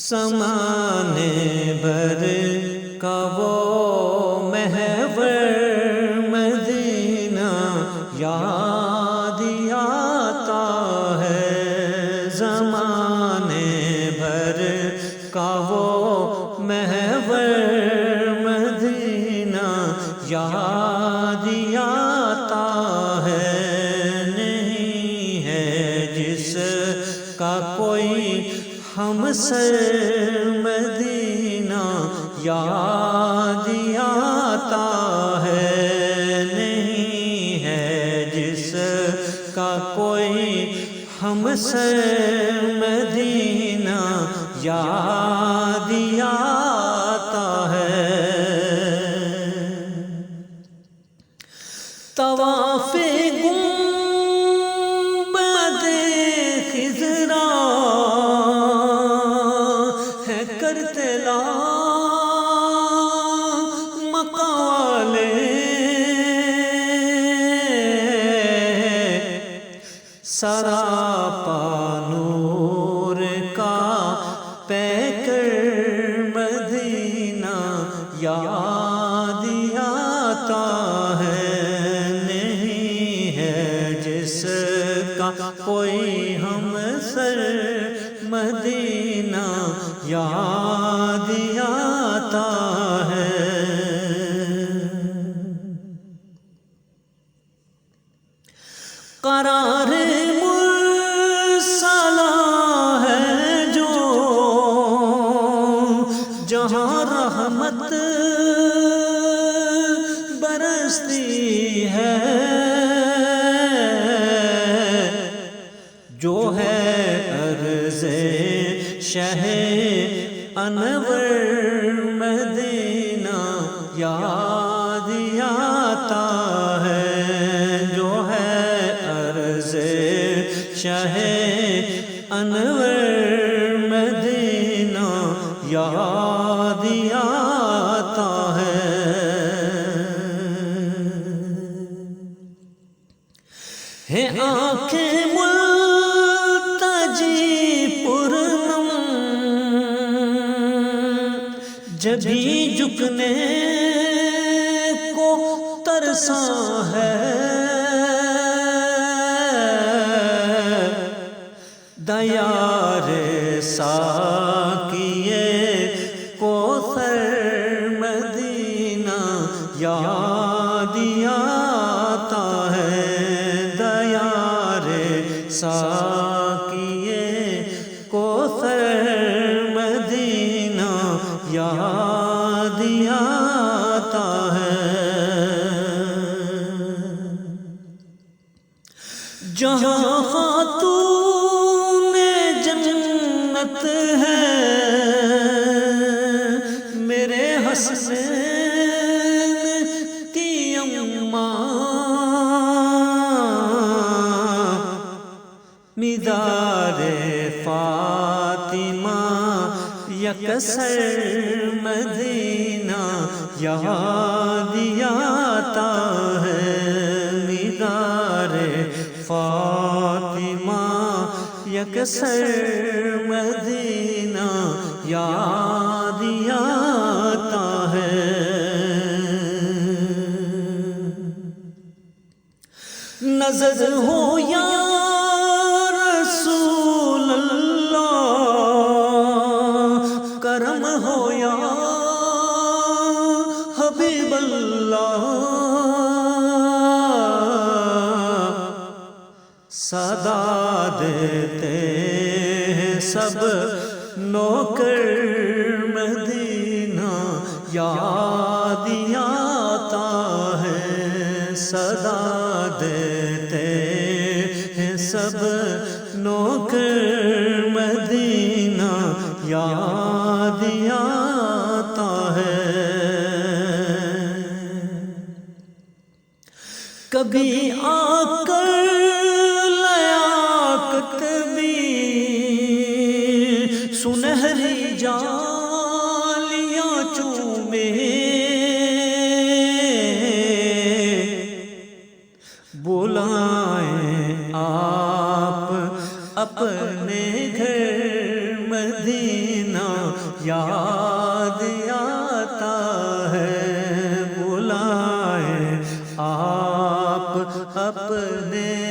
زمانے بھر کا وہ محور مدینہ یاد آتا ہے، زمانے بھر کا وہ محور مدینہ یاد آتا ہے، نہیں ہے جس کا کوئی ہمسر مدینہ یاد آتا ہے، نہیں ہے جس کا کوئی ہمسر مدینہ یاد آتا ہے۔ طواف گنبد خضرا ہے کرتے لا مقالے، سراپا نور کا پیکر مدینہ یاد آتا ہے، نہیں ہے جس کا کوئی ہمسر مدینہ یاد آتا ہے۔ قرار مرسلہ ہے جو جہاں رحمت برستی ہے، جو ہے عرض شہ انور مدینہ یاد آتا ہے، جو ہے عرض شہ انور مدینہ یاد آتا ہے۔ آنکھیں ملتجی پرنم جبھی جھکنے کو ترسا ہے، دیار ساقیے کوثر مدینہ یاد آتا ہے، دیار ساقیے کوثر مدینہ یاد آتا ہے۔ جہاں خاتون جنت ہے میرے حسین کی اماں، مدار فاطمہ یکسر مدینہ یاد آتا ہے، مدار فاطمہ یکسر مدینہ یاد آتا ہے۔ نظر ہو یا رسول اللہ، کرم ہو یا حبیب اللہ، صدا دیتے ہیں سب نوکر مدینہ یاد آتا ہے، صدا دیتے ہیں سب نوکر مدینہ یاد آتا ہے۔ کبھی آ کر لیاقت بھی سنہری جالیاں چومے، بلائیں آپ اپنے گھر مدینہ یاد آتا ہے، بلائیں آپ اپنے